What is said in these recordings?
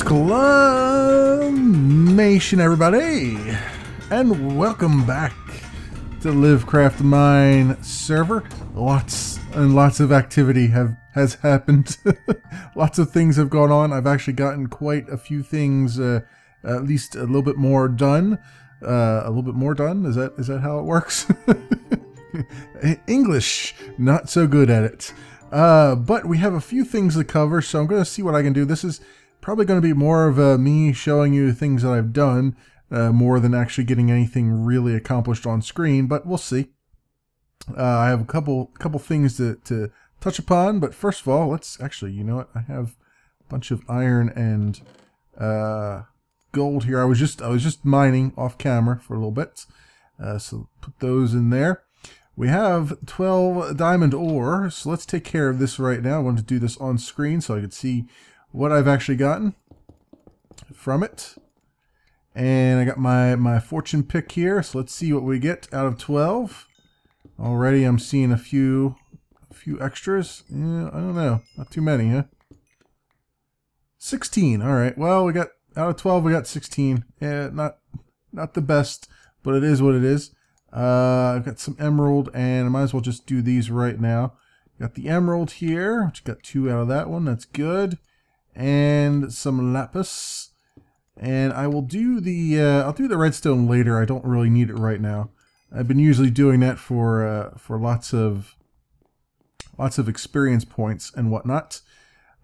Exclamation, everybody, and welcome back to LiveCraftMine server. Lots and lots of activity has happened. Lots of things have gone on. I've actually gotten quite a few things, at least a little bit more done. A little bit more done. Is that how it works? English, not so good at it. But we have a few things to cover, so I'm going to see what I can do. This is probably going to be more of me showing you things that I've done, more than actually getting anything really accomplished on screen, but we'll see. I have a couple things to touch upon, but first of all, let's actually, you know what, I have a bunch of iron and gold here. I was just mining off camera for a little bit, so put those in there. We have 12 diamond ore, so let's take care of this right now. I wanted to do this on screen so I could see what I've actually gotten from it. And I got my fortune pick here, so let's see what we get out of 12. Already I'm seeing a few extras. Yeah, I don't know, not too many, huh? 16. All right. Well, we got out of 12, we got 16. Yeah, not the best, but it is what it is. I've got some emerald, and I might as well just do these right now. Got the emerald here, which got 2 out of that one. That's good. And some lapis. And I will do the I'll do the redstone later. I don't really need it right now. I've been usually doing that for lots of experience points and whatnot.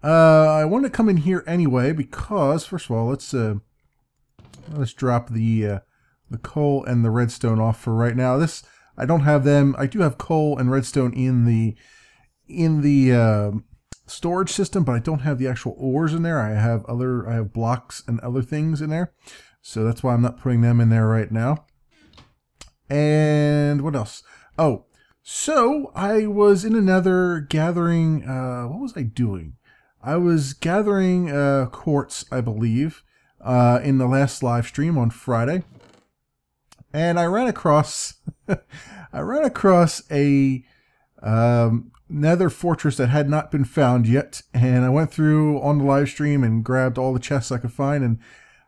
I want to come in here anyway because first of all, let's drop the coal and the redstone off for right now. This, I don't have them. I do have coal and redstone in the storage system, but I don't have the actual ores in there. I have blocks and other things in there, so that's why I'm not putting them in there right now. And what else? Oh, so I was in another gathering. What was I doing? I was gathering quartz, I believe, in the last live stream on Friday. And I ran across a nether fortress that had not been found yet, and I went through on the live stream and grabbed all the chests I could find, and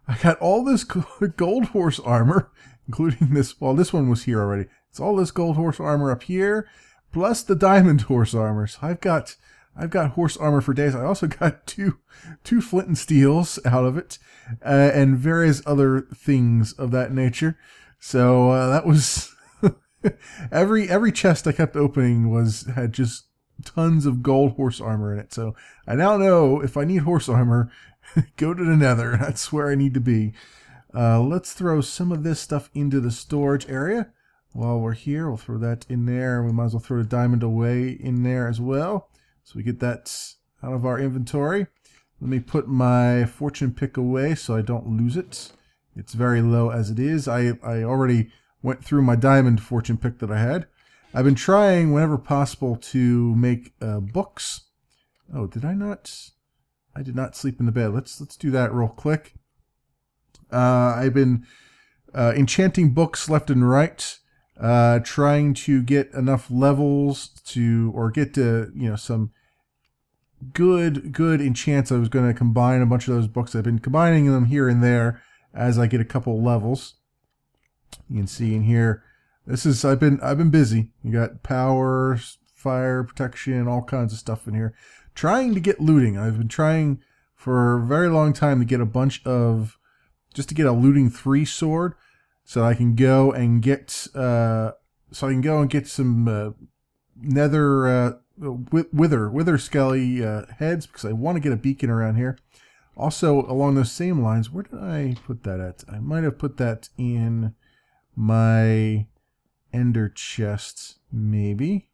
I got all this gold horse armor, including this. Well, this one was here already. It's all this gold horse armor up here, plus the diamond horse armor. So I've got horse armor for days. I also got two flint and steels out of it, and various other things of that nature. So that was every chest I kept opening had just tons of gold horse armor in it. So I now know if I need horse armor, go to the nether. That's where I need to be. Let's throw some of this stuff into the storage area. While we're here, we'll throw that in there. We might as well throw the diamond away in there as well, so we get that out of our inventory. Let me put my fortune pick away so I don't lose it. It's very low as it is. I already went through my diamond fortune pick that I had. I've been trying whenever possible to make books. Oh, did I not? I did not sleep in the bed. Let's do that real quick. I've been enchanting books left and right, trying to get enough levels or get to, you know, some good enchants. I was going to combine a bunch of those books. I've been combining them here and there as I get a couple levels. You can see in here, this is I've been busy. You got power, fire protection, all kinds of stuff in here, trying to get looting. I've been trying for a very long time to get a bunch of, just to get a looting 3 sword, so I can go and get some nether wither skelly heads, because I want to get a beacon around here. Also, along those same lines, where did I put that at? I might have put that in my ender chest, maybe.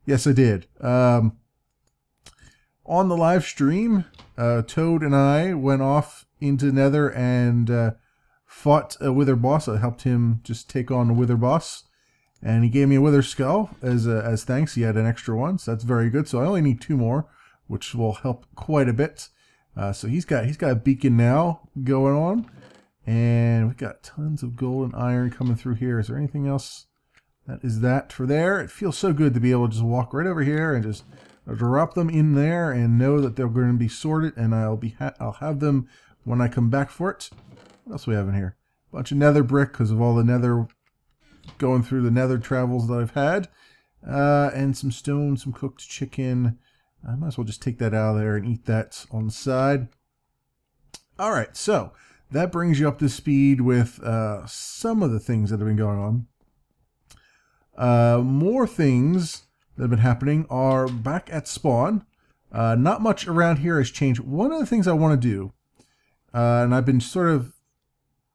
Yes, I did. On the live stream, Toad and I went off into Nether and fought a wither boss. I helped him just take on a wither boss, and he gave me a wither skull as thanks. He had an extra one, so that's very good. So I only need 2 more, which will help quite a bit. So he's got a beacon now going on, and we've got tons of gold and iron coming through here. Is there anything else? That is that for there. It feels so good to be able to just walk right over here and just I'll drop them in there and know that they're going to be sorted, and I'll have them when I come back for it. What else do we have in here? A bunch of nether brick because of all the nether going through the nether travels that I've had, and some stone, some cooked chicken. I might as well just take that out of there and eat that on the side. All right, so that brings you up to speed with some of the things that have been going on. More things that have been happening are back at spawn. Not much around here has changed. One of the things I want to do, and I've been sort of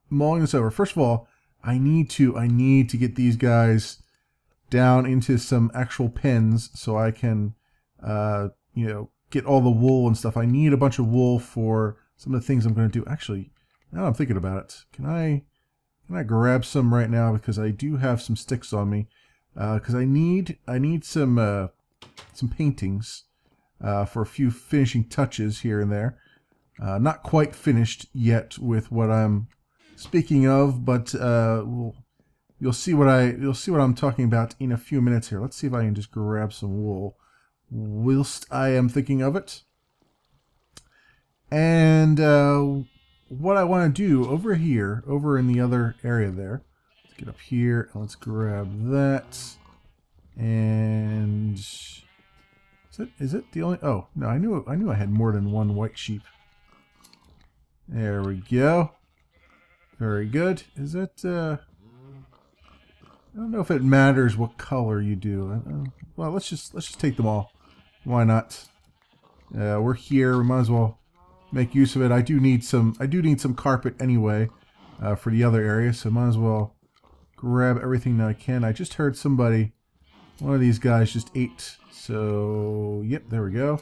mulling this over. First of all, I need to get these guys down into some actual pens so I can, you know, get all the wool and stuff. I need a bunch of wool for some of the things I'm going to do. Actually, now I'm thinking about it, can I grab some right now, because I do have some sticks on me. Because I need some paintings for a few finishing touches here and there. Not quite finished yet with what I'm speaking of, but you'll see what I'm talking about in a few minutes here. Let's see if I can just grab some wool whilst I am thinking of it. And what I want to do over here, over in the other area there, let's get up here and let's grab that. And is it the only? Oh no, I knew I had more than one white sheep. There we go. Very good. Is it? I don't know if it matters what color you do. Well, let's just take them all. Why not? We're here. We might as well make use of it. I do need some carpet anyway for the other area, so might as well grab everything that I can. I just heard somebody. One of these guys just ate. So yep, there we go.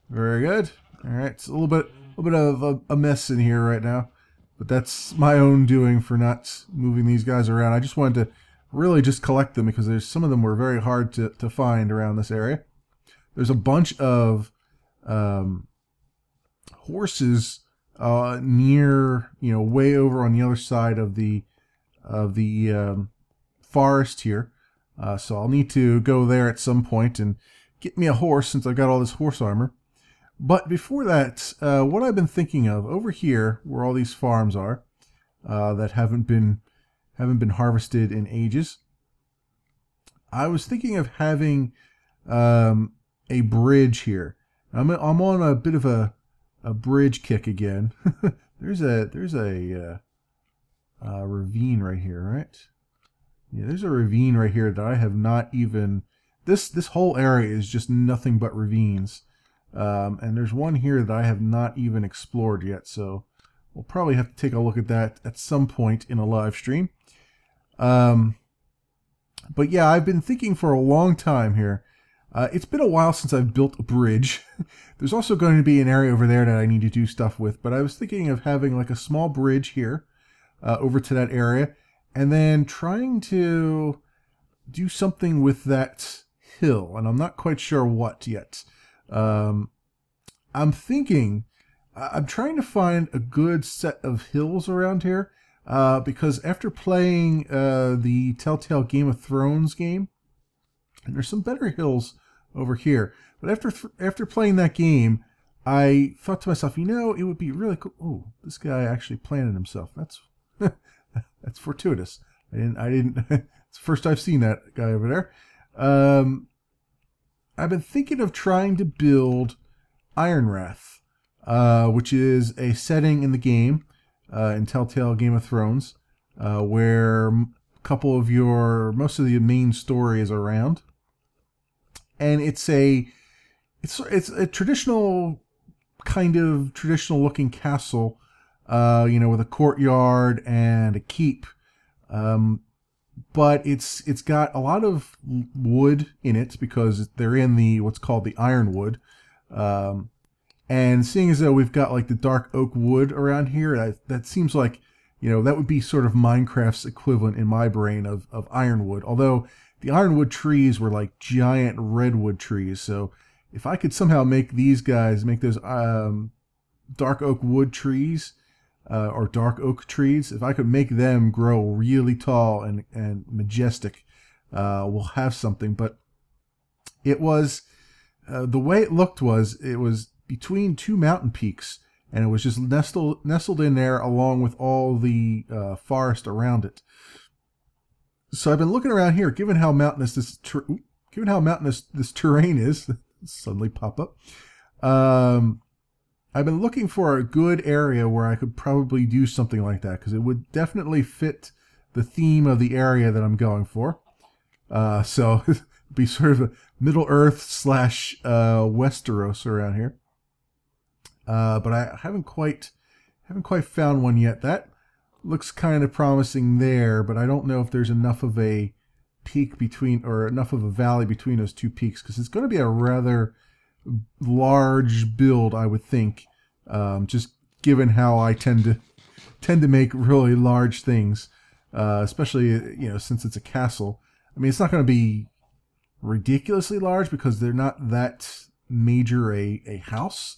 Very good. All right, it's a little bit of a mess in here right now. But that's my own doing for not moving these guys around. I just wanted to really just collect them because some of them were very hard to find around this area. There's a bunch of horses near, you know, way over on the other side of the forest here. So I'll need to go there at some point and get me a horse since I've got all this horse armor. But before that, what I've been thinking of over here, where all these farms are, that haven't been harvested in ages, I was thinking of having a bridge here. I'm on a bit of a bridge kick again. there's a ravine right here, right? Yeah, there's a ravine right here that I have not even. This whole area is just nothing but ravines. And there's one here that I have not even explored yet, so we'll probably have to take a look at that at some point in a live stream. But yeah, I've been thinking for a long time here. It's been a while since I've built a bridge. There's also going to be an area over there that I need to do stuff with, but I was thinking of having like a small bridge here over to that area, and then trying to do something with that hill, and I'm not quite sure what yet. I'm trying to find a good set of hills around here, because after playing the Telltale Game of Thrones game, and there's some better hills over here, but after playing that game, I thought to myself, you know, it would be really cool. Oh, this guy actually planted himself. That's that's fortuitous. I didn't. It's the first I've seen that guy over there. I've been thinking of trying to build Ironwrath, which is a setting in the game, in Telltale Game of Thrones, where most of the main story is around, and it's a traditional looking castle, you know, with a courtyard and a keep. But it's got a lot of wood in it because they're in what's called the ironwood. And seeing as though we've got like the dark oak wood around here, that seems like, you know, that would be sort of Minecraft's equivalent in my brain of ironwood. Although the ironwood trees were like giant redwood trees. So if I could somehow make those dark oak wood trees, or dark oak trees, if I could make them grow really tall and majestic, we'll have something. But it was the way it looked was it was between two mountain peaks, and it was just nestled in there along with all the forest around it. So I've been looking around here, given how mountainous this terrain is. Suddenly pop up. I've been looking for a good area where I could probably do something like that, because it would definitely fit the theme of the area that I'm going for. So it'd be sort of a Middle Earth / Westeros around here. But I haven't quite found one yet. That looks kind of promising there, but I don't know if there's enough of a peak between, or enough of a valley between those two peaks, because it's going to be a rather large build, I would think, just given how I tend to make really large things, especially since it's a castle. I mean, it's not going to be ridiculously large because they're not that major a house,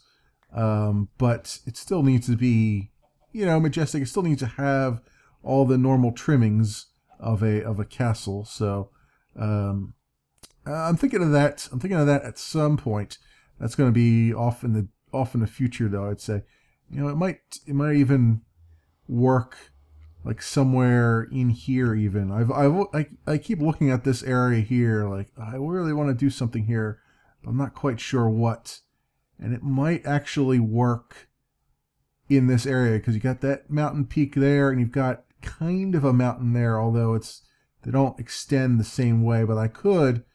but it still needs to be majestic. It still needs to have all the normal trimmings of a castle. So I'm thinking of that. I'm thinking of that at some point. That's going to be off in the future, though. I'd say, it might even work like somewhere in here. Even I keep looking at this area here. Like, I really want to do something here, but I'm not quite sure what. And it might actually work in this area, because you got that mountain peak there, and you've got kind of a mountain there, although they don't extend the same way. But I could,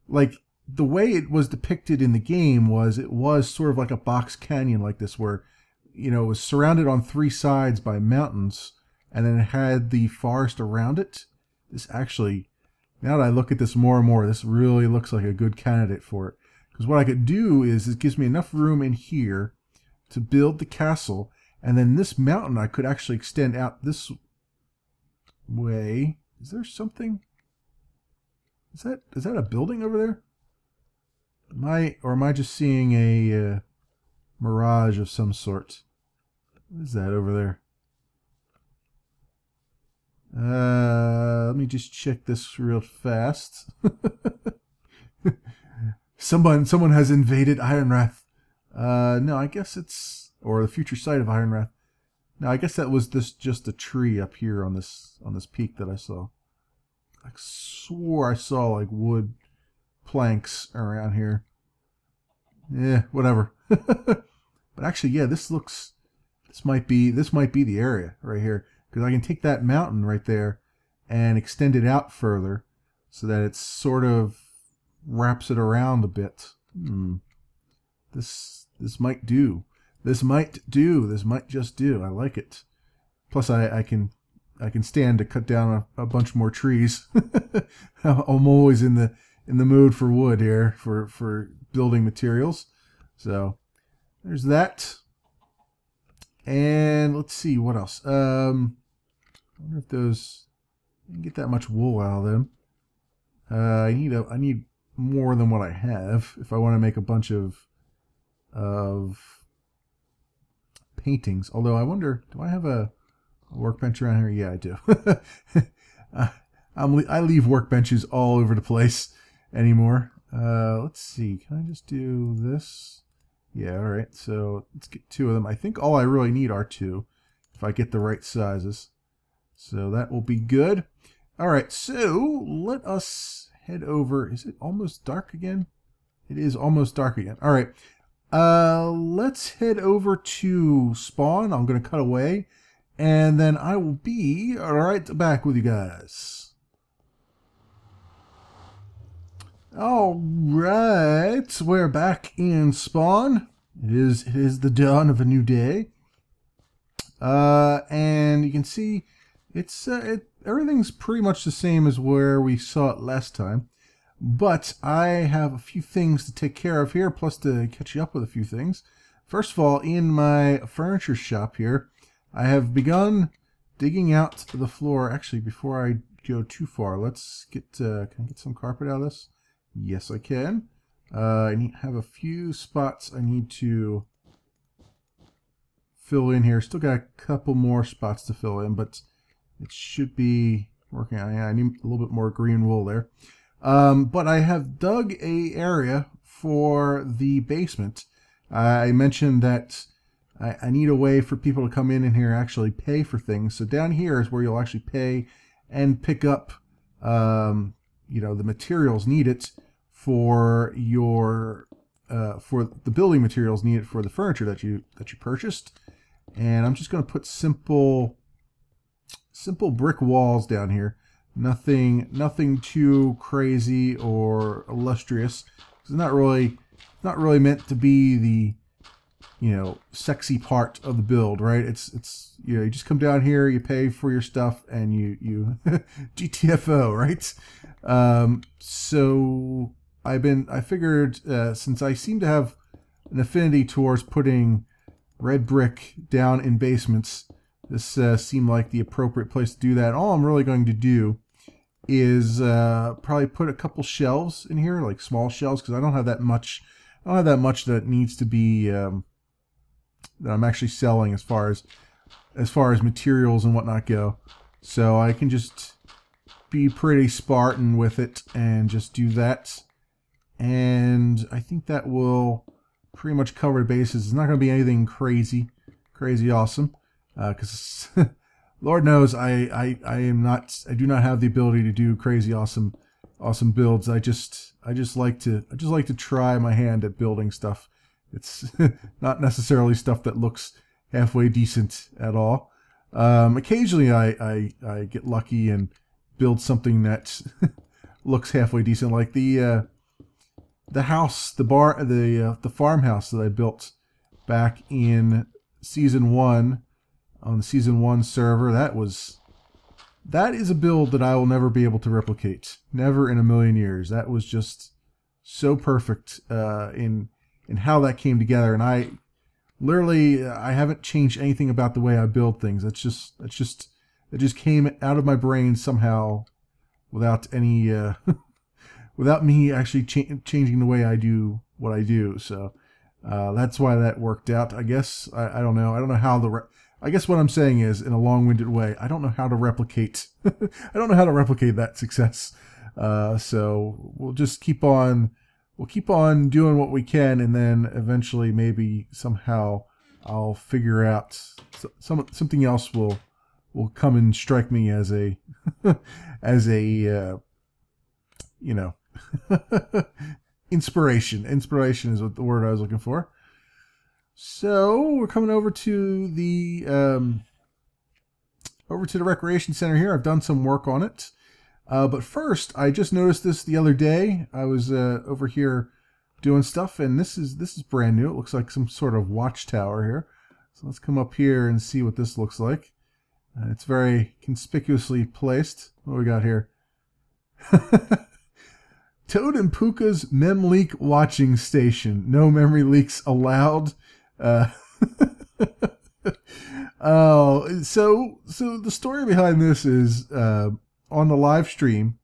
like, the way it was depicted in the game it was sort of like a box canyon like this, where it was surrounded on three sides by mountains, and then it had the forest around it. This actually, now that I look at this more and more, this really looks like a good candidate for it. Because what I could do is, it gives me enough room in here to build the castle, and then this mountain I could actually extend out this way. Is there something? Is that a building over there? Am I just seeing a mirage of some sort? What is that over there? Let me just check this real fast. Someone has invaded Ironrath. No, I guess it's, or the future site of Ironrath. No, I guess that was just a tree up here on this peak that I saw. I swore I saw like wood planks around here. Yeah, whatever. But actually, yeah, this might be the area right here, because I can take that mountain right there and extend it out further so that it sort of wraps it around a bit. This might do. This might just do. I like it. Plus, I can stand to cut down a bunch more trees. I'm always in the mood for wood here for building materials. So there's that. And let's see what else. I wonder if those, I can get that much wool out of them. I need more than what I have if I want to make a bunch of paintings. Although I wonder, do I have a workbench around here? Yeah, I do. I leave workbenches all over the place anymore. Let's see. Can I just do this? Yeah, all right. So let's get two of them. I think all I really need are two, if I get the right sizes. So that will be good. All right. So let us head over. Is it almost dark again? It is almost dark again. All right. Let's head over to spawn. I'm going to cut away, and then I will be right back with you guys. All right, we're back in spawn. It is the dawn of a new day, and you can see everything's pretty much the same as where we saw it last time. But I have a few things to take care of here, plus to catch you up with a few things. First of all, in my furniture shop here, I have begun digging out the floor. Actually, before I go too far, let's get, can I get some carpet out of this? Yes, I can. I have a few spots I need to fill in here. Still got a couple more spots to fill in, but it should be working out. Yeah, I need a little bit more green wool there. But I have dug a area for the basement. I mentioned that I need a way for people to come in here and actually pay for things. So down here is where you'll actually pay and pick up, you know, the materials needed for your for the building materials needed for the furniture that you purchased. And I'm just going to put simple brick walls down here. Nothing too crazy or illustrious. It's not really meant to be the, you know, sexy part of the build, right? It's you know, you just come down here, you pay for your stuff, and you GTFO, right? So I figured since I seem to have an affinity towards putting red brick down in basements, this seemed like the appropriate place to do that. All I'm really going to do is probably put a couple shelves in here, like small shelves, because I don't have that much. I don't have that much that needs to be that I'm actually selling as far as materials and whatnot go. So I can just be pretty Spartan with it and just do that. And I think that will pretty much cover the bases. It's not going to be anything crazy awesome, because Lord knows I do not have the ability to do crazy awesome builds. I just like to try my hand at building stuff. It's not necessarily stuff that looks halfway decent at all. Occasionally I get lucky and build something that looks halfway decent, like the house, the farmhouse that I built back in season 1 on the season 1 server. That is a build that I will never be able to replicate. Never in a million years. That was just so perfect in how that came together, and I haven't changed anything about the way I build things. It just came out of my brain somehow without any without me actually changing the way I do what I do. So that's why that worked out. I guess I don't know. I don't know how I guess what I'm saying is, in a long-winded way, I don't know how to replicate. I don't know how to replicate that success. So we'll just keep on. We'll keep on doing what we can, and then eventually, maybe somehow, I'll figure out something else will come and strike me as a you know, inspiration. Inspiration is what the word I was looking for. So we're coming over to the recreation center here. I've done some work on it. But first, I just noticed this the other day. I was over here doing stuff, and this is brand new. It looks like some sort of watchtower here. So let's come up here and see what this looks like. It's very conspicuously placed. What do we got here? Toad and Puka's Mem Leak watching station. No memory leaks allowed. Oh, so the story behind this is on the live stream.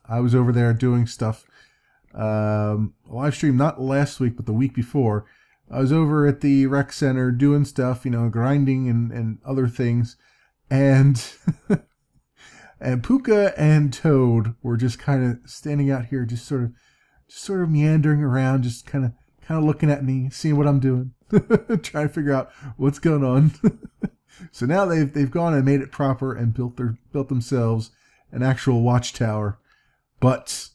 I was over there doing stuff. Live stream not last week, but the week before. I was over at the rec center doing stuff, you know, grinding and other things, and and Puka and Toad were just kind of standing out here, just sort of meandering around, just kind of looking at me, seeing what I'm doing, trying to figure out what's going on. So now they've gone and made it proper and built themselves an actual watchtower, but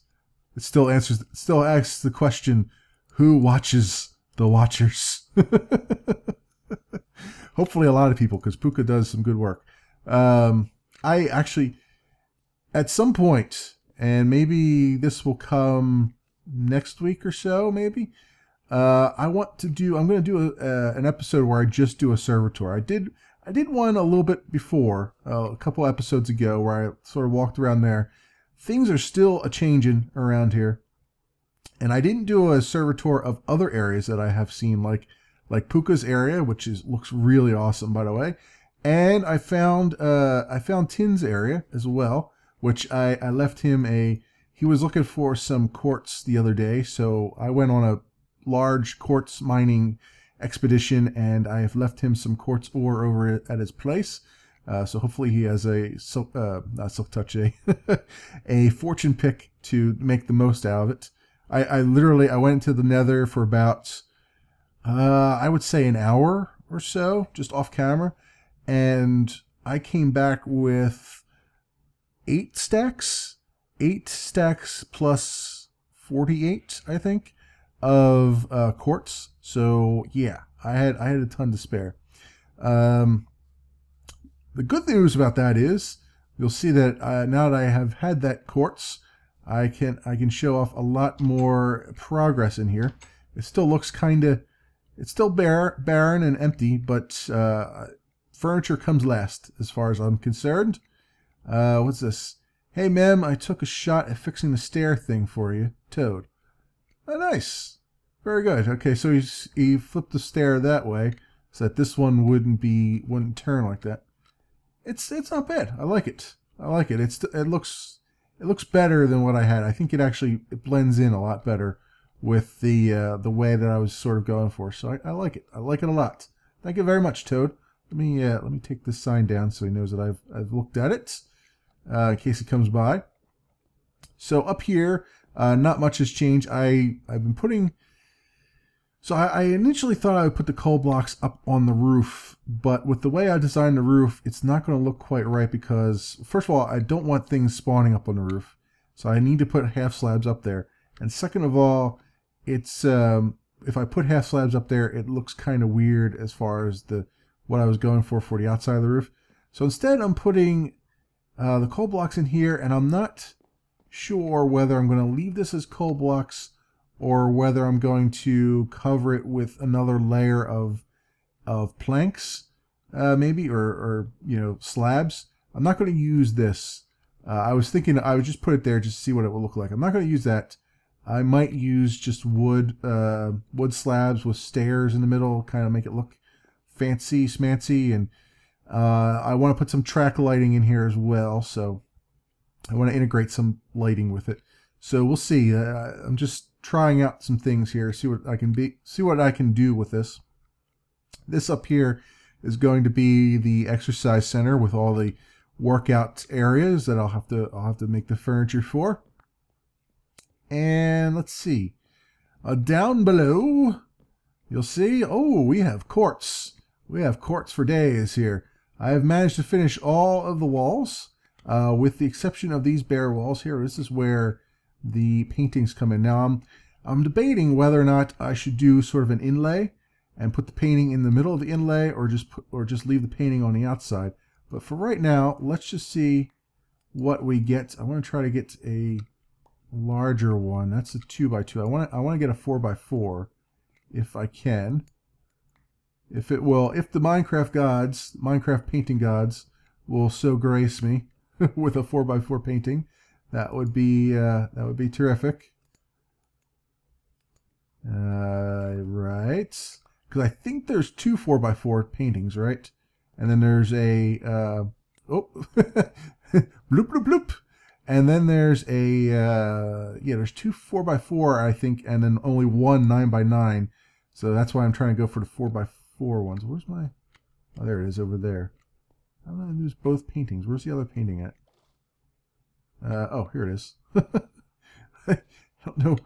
it still asks the question, who watches the watchers? Hopefully a lot of people, because Puka does some good work. I actually, at some point, and maybe this will come next week or so, maybe, I'm going to do an episode where I just do a server tour. I did one a little bit before, a couple episodes ago, where I sort of walked around there. Things are still a-changing around here. And I didn't do a server tour of other areas that I have seen, like Puka's area, which looks really awesome, by the way. And I found Tin's area as well, which I left him he was looking for some quartz the other day, so I went on a large quartz mining expedition, and I have left him some quartz ore over at his place. So hopefully he has not Silk Touch, a fortune pick to make the most out of it. I literally, I went into the nether for about, I would say an hour or so, just off camera. And I came back with 8 stacks plus 48, I think, of quartz. So yeah, I had a ton to spare. The good news about that is you'll see that now that I have had that quartz, I can show off a lot more progress in here. It still looks it's still barren and empty, but furniture comes last as far as I'm concerned. What's this? Hey, Mem, I took a shot at fixing the stair thing for you, Toad. Oh, nice. Very good. Okay, so he flipped the stair that way so that this one wouldn't turn like that. It's not bad. I like it. I like it. It looks better than what I had. I think it blends in a lot better with the way that I was sort of going for. So I like it. I like it a lot. Thank you very much, Toad. Let me take this sign down so he knows that I've looked at it. In case he comes by. So up here, not much has changed. I've been putting. So I initially thought I would put the coal blocks up on the roof, but with the way I designed the roof, it's not going to look quite right because, first of all, I don't want things spawning up on the roof, so I need to put half slabs up there. And second of all, it's if I put half slabs up there, it looks kind of weird as far as what I was going for the outside of the roof. So instead, I'm putting the coal blocks in here, and I'm not sure whether I'm going to leave this as coal blocks or whether I'm going to cover it with another layer of planks, maybe, or slabs. I'm not going to use this. I was thinking I would just put it there just to see what it will look like. I'm not going to use that. I might use just wood slabs with stairs in the middle, kind of make it look fancy, smancy, and I want to put some track lighting in here as well, so I want to integrate some lighting with it. So we'll see. I'm just trying out some things here, see what I can do with this. This up here is going to be the exercise center with all the workout areas that I'll have to make the furniture for. And let's see. Down below, you'll see. Oh, we have quartz. We have quartz for days here. I have managed to finish all of the walls, with the exception of these bare walls here. This is where the paintings come in. Now I'm debating whether or not I should do sort of an inlay and put the painting in the middle of the inlay, or just leave the painting on the outside. But for right now, let's just see what we get. I want to try to get a larger one. That's a 2x2. I want to get a 4x4 if I can. If the Minecraft painting gods will so grace me with a 4x4 painting, that would be terrific. Right, because I think there's 2 4x4 paintings, right? And then there's a bloop bloop bloop, and then there's there's 2 4x4, I think, and then only 1 9x9. So that's why I'm trying to go for the 4x4 ones. Where's my? Oh, there it is over there. I'm gonna lose both paintings. Where's the other painting at? Oh, here it is. I don't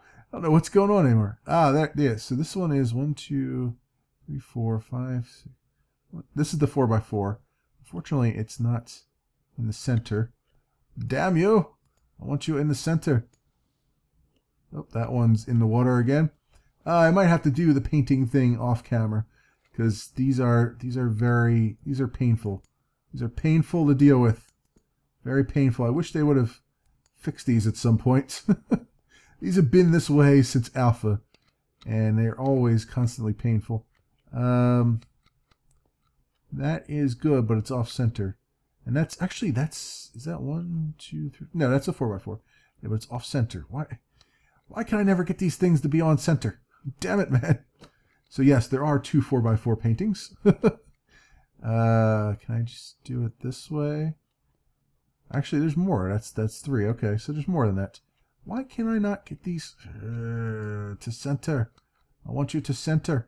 know what's going on anymore. Ah, there. Yeah. So this one is 1, 2, 3, 4, 5, 6. This is the 4x4. Unfortunately, it's not in the center. Damn you! I want you in the center. Oh, that one's in the water again. I might have to do the painting thing off camera because these are painful. These are painful to deal with. Very painful. I wish they would have fixed these at some point. These have been this way since alpha, and they're always constantly painful. That is good, but it's off center. And is that 1, 2, 3? No, that's a 4x4. Yeah, but it's off center. Why can I never get these things to be on center? Damn it, man. So yes, there are 2 4x4 paintings. Can I just do it this way? Actually, there's more. That's 3. Okay, so there's more than that. Why can I not get these to center? I want you to center.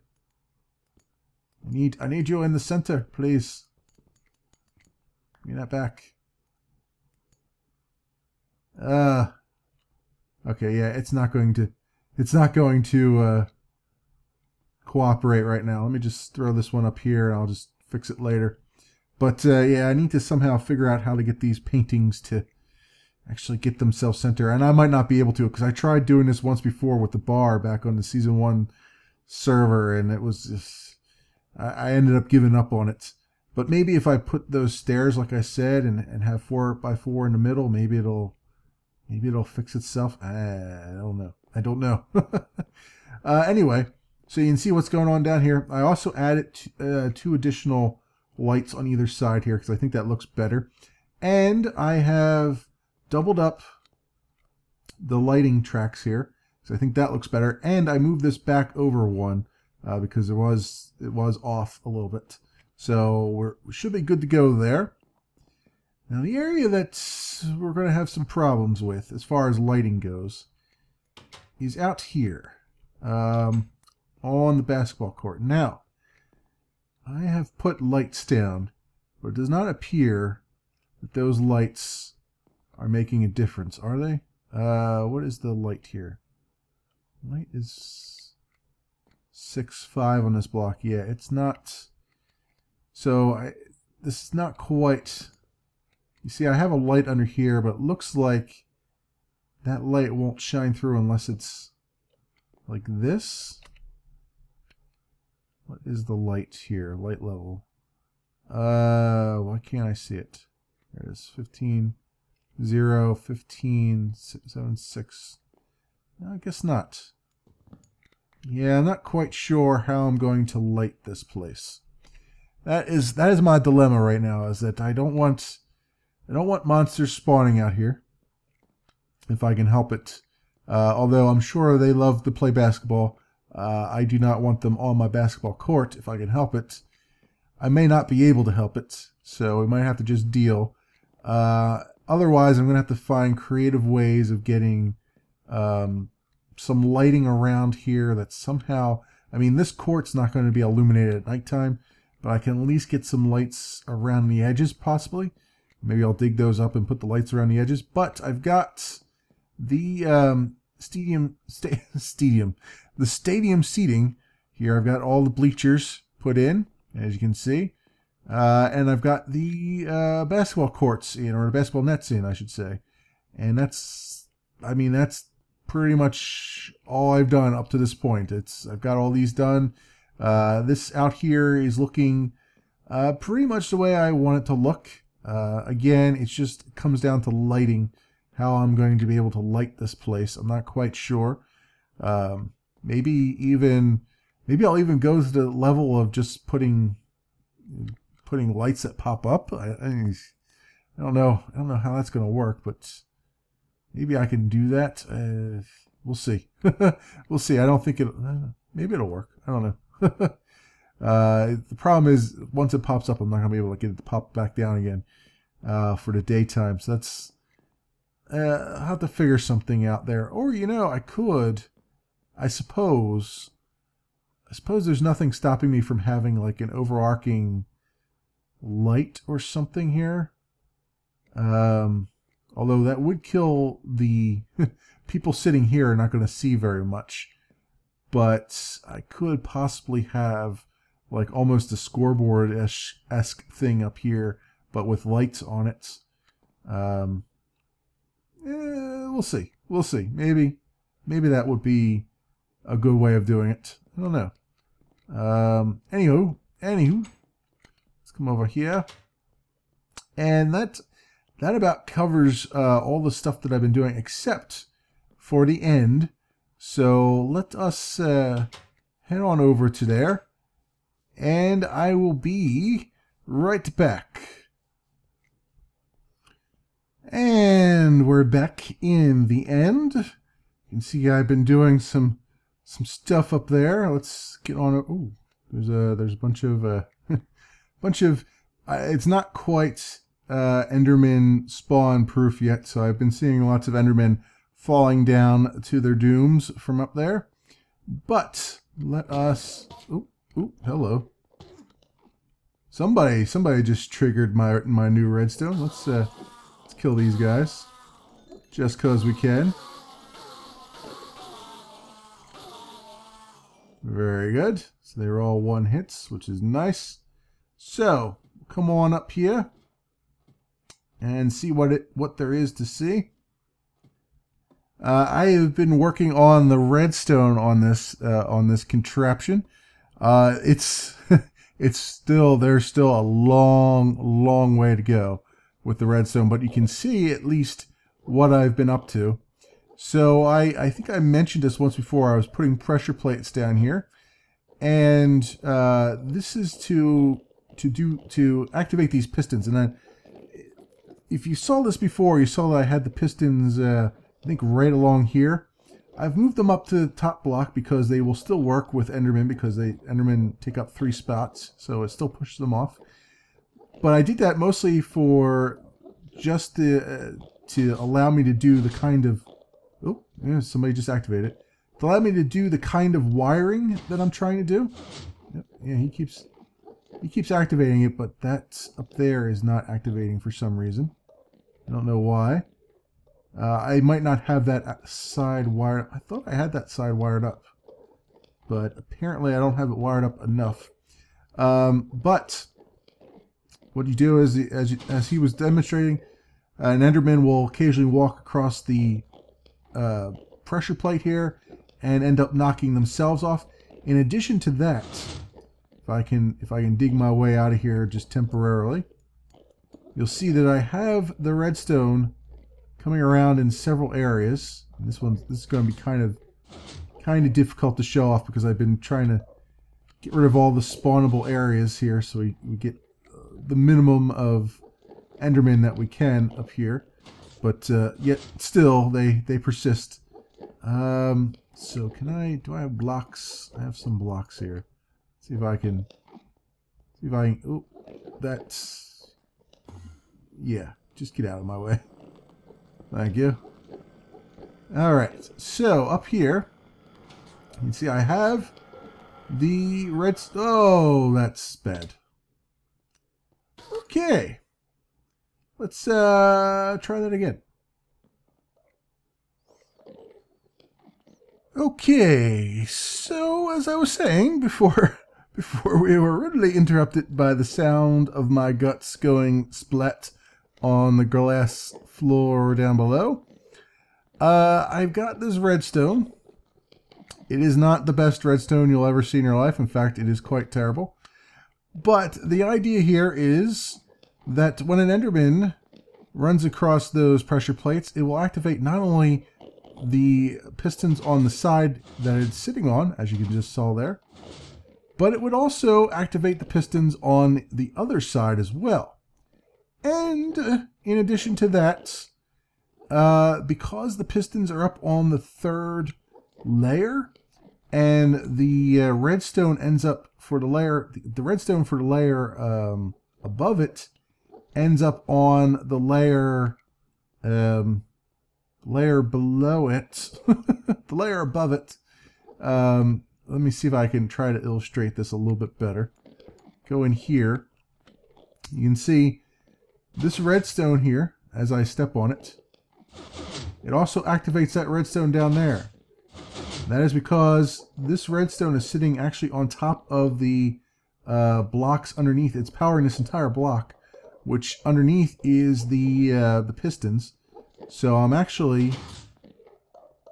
I need you in the center, please. Give me that back. Okay, yeah, it's not going to it's not going to cooperate right now. Let me just throw this one up here, and I'll just fix it later. But yeah, I need to somehow figure out how to get these paintings to actually get themselves center. And I might not be able to, because I tried doing this once before with the bar back on the Season 1 server, and it was just... I ended up giving up on it. But maybe if I put those stairs, like I said, and have 4x4 in the middle, maybe it'll fix itself. I don't know. Anyway, so you can see what's going on down here. I also added 2 additional lights on either side here because I think that looks better. And I have doubled up the lighting tracks here, so I think that looks better. And I moved this back over one because it was off a little bit. So we should be good to go there. Now the area that we're going to have some problems with as far as lighting goes is out here on the basketball court. Now, I have put lights down, but it does not appear that those lights are making a difference, are they? What is the light here? Light is 6.5 on this block. Yeah, it's not. So this is not quite. You see, I have a light under here, but it looks like that light won't shine through unless it's like this. What is the light here? Light level. Why can't I see it? There it is. 15, 0, 15, 7, 6. No, I guess not. Yeah, I'm not quite sure how I'm going to light this place. That is my dilemma right now, is that I don't want monsters spawning out here if I can help it. Although I'm sure they love to play basketball. I do not want them on my basketball court if I can help it. I may not be able to help it, so we might have to just deal. Otherwise, I'm going to have to find creative ways of getting some lighting around here that somehow... I mean, this court's not going to be illuminated at nighttime, but I can at least get some lights around the edges, possibly. Maybe I'll dig those up and put the lights around the edges. But I've got the stadium seating here. I've got all the bleachers put in, as you can see. And I've got the basketball courts in, or the basketball nets in, I should say. And that's pretty much all I've done up to this point. I've got all these done. This out here is looking pretty much the way I want it to look. Again, it just comes down to lighting, how I'm going to be able to light this place. I'm not quite sure. Maybe I'll even go to the level of just putting lights that pop up. I don't know how that's going to work, but maybe I can do that. We'll see. We'll see. I don't think maybe it'll work. I don't know. The problem is, once it pops up, I'm not going to be able to get it to pop back down again for the daytime. So that's I'll have to figure something out there. Or, I suppose there's nothing stopping me from having like an overarching light or something here. Although that would kill the people sitting here are not going to see very much. But I could possibly have like almost a scoreboard-esque thing up here, but with lights on it. We'll see. We'll see. Maybe that would be a good way of doing it. I don't know. Anywho, let's come over here. And that about covers all the stuff that I've been doing, except for the end. So let us head on over to there, and I will be right back. And we're back in the end. You can see I've been doing some stuff up there. Let's get on. Ooh, there's a bunch of it's not quite Enderman spawn proof yet, so I've been seeing lots of Endermen falling down to their dooms from up there. But let us... Ooh, hello. Somebody just triggered my new redstone. Let's kill these guys. Just 'cause we can. Very good. So they were all one hits, which is nice. So come on up here and see what there is to see. I have been working on the redstone on this contraption. It's there's still a long way to go with the redstone, but you can see at least what I've been up to. So I think I mentioned this once before. I was putting pressure plates down here, and this is to activate these pistons. And if you saw this before, you saw that I had the pistons I think right along here. I've moved them up to the top block because they will still work with Endermen, because Endermen take up 3 spots, so it still pushes them off. But I did that mostly for just to allow me to do the kind of... Oh, yeah, somebody just activated it. To allow me to do the kind of wiring that I'm trying to do. Yep, yeah, he keeps activating it, but that up there is not activating for some reason. I don't know why. I might not have that side wired. I thought I had that side wired up, but apparently I don't have it wired up enough. But what you do is, as he was demonstrating, an Enderman will occasionally walk across the pressure plate here and end up knocking themselves off. In addition to that, if I can dig my way out of here just temporarily, you'll see that I have the redstone coming around in several areas. And this is going to be kind of difficult to show off because I've been trying to get rid of all the spawnable areas here, so we get the minimum of Endermen that we can up here. But yet still they persist. So do I have blocks? I have some blocks here. See if I can. Oh, that's. Yeah, just get out of my way. Thank you. Alright, so up here, you can see I have the redstone. Oh, that's bad. Okay. Let's try that again. Okay, so as I was saying before we were rudely interrupted by the sound of my guts going splat on the glass floor down below. I've got this redstone. It is not the best redstone you'll ever see in your life. In fact, it is quite terrible. But the idea here is that when an Enderman runs across those pressure plates, it will activate not only the pistons on the side that it's sitting on, as you can just saw there, but it would also activate the pistons on the other side as well. And in addition to that, because the pistons are up on the 3rd layer, and the redstone ends up for the layer, the redstone for the layer above it ends up on the layer below it, the layer above it. Let me see if I can try to illustrate this a little bit better. Go in here. You can see this redstone here, as I step on it, it also activates that redstone down there. That is because this redstone is sitting actually on top of the blocks underneath. It's powering this entire block, which underneath is the pistons. So I'm actually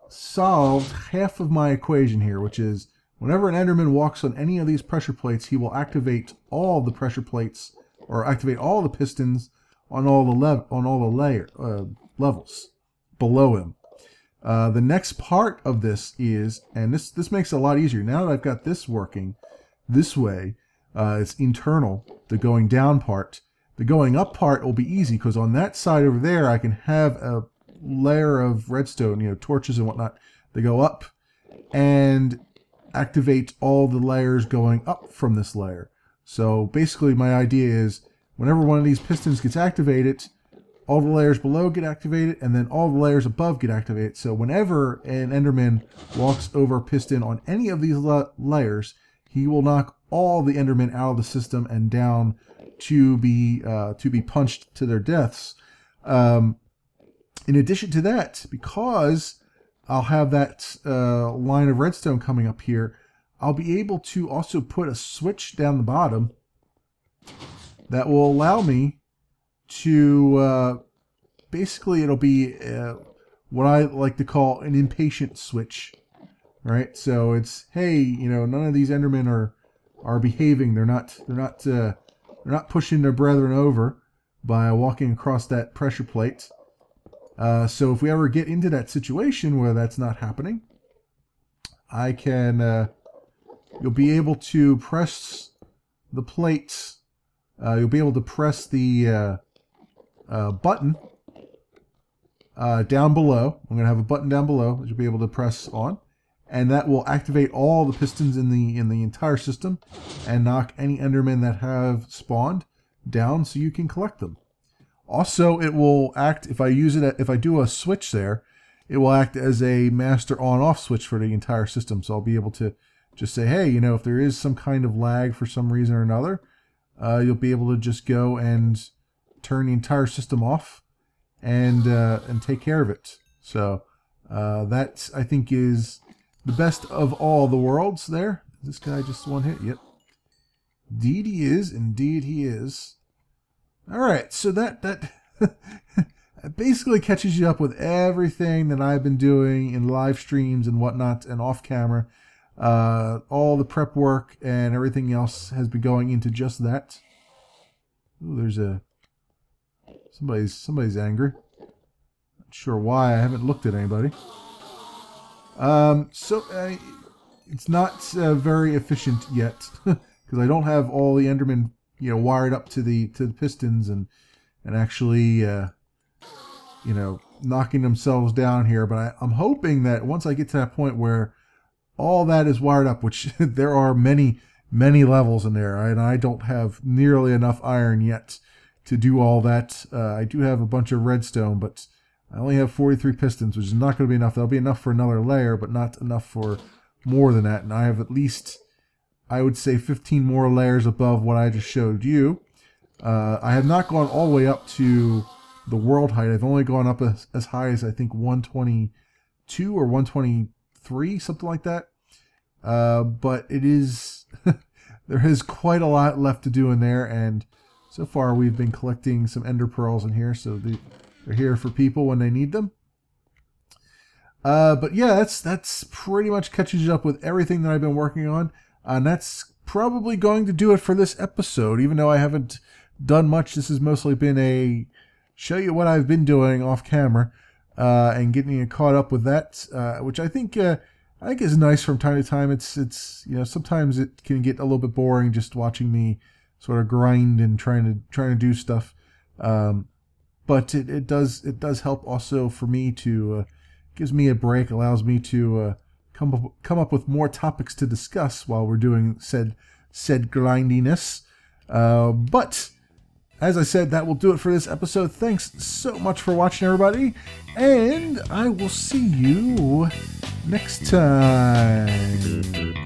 solved half of my equation here, which is whenever an Enderman walks on any of these pressure plates, he will activate all the pressure plates, or activate all the pistons on all the levels below him. The next part of this is, and this makes it a lot easier now that I've got this working this way. It's internal, the going down part. The going up part will be easy because on that side over there I can have a layer of redstone, torches and whatnot, that go up and activate all the layers going up from this layer. So basically my idea is whenever one of these pistons gets activated, all the layers below get activated, and then all the layers above get activated. So whenever an Enderman walks over a piston on any of these layers, he will knock all the Endermen out of the system and down to be punched to their deaths. In addition to that, because I'll have that line of redstone coming up here, I'll be able to also put a switch down the bottom that will allow me to, basically it'll be what I like to call an impatient switch, right? So it's, hey, you know, none of these Endermen are behaving. They're not pushing their brethren over by walking across that pressure plate. So if we ever get into that situation where that's not happening, I can, you'll be able to press the plates. You'll be able to press the button down below. I'm going to have a button down below that you'll be able to press on, and that will activate all the pistons in the entire system and knock any Endermen that have spawned down so you can collect them. Also, it will act, if I use it, if I do a switch there, it will act as a master on-off switch for the entire system. So I'll be able to just say, hey, you know, if there is some kind of lag for some reason or another, you'll be able to just go and turn the entire system off and take care of it. So that, I think, is the best of all the worlds there. This guy just one hit. Yep. Indeed he is. Indeed he is. All right. So that basically catches you up with everything that I've been doing in live streams and whatnot and off camera. All the prep work and everything else has been going into just that. Ooh, there's a somebody's angry. Not sure why. I haven't looked at anybody. It's not very efficient yet because I don't have all the Endermen, you know, wired up to the pistons and actually you know, knocking themselves down here. But I'm hoping that once I get to that point where all that is wired up, which there are many levels in there, and I don't have nearly enough iron yet to do all that. I do have a bunch of redstone, but I only have 43 pistons, which is not going to be enough. That'll be enough for another layer, but not enough for more than that. And I have at least, I would say, 15 more layers above what I just showed you. I have not gone all the way up to the world height. I've only gone up as high as, I think, 122 or 123, something like that. But it is, there is quite a lot left to do in there, and so far we've been collecting some ender pearls in here, so they're here for people when they need them. But yeah, that's pretty much catches you up with everything that I've been working on, and that's probably going to do it for this episode. Even though I haven't done much, this has mostly been a show you what I've been doing off camera, and getting you caught up with that, which I think is nice from time to time. It's you know, sometimes it can get a little bit boring just watching me sort of grind and trying to do stuff. But it does help also for me to gives me a break, allows me to come up with more topics to discuss while we're doing said grindiness. But as I said, that will do it for this episode. Thanks so much for watching, everybody, and I will see you next time.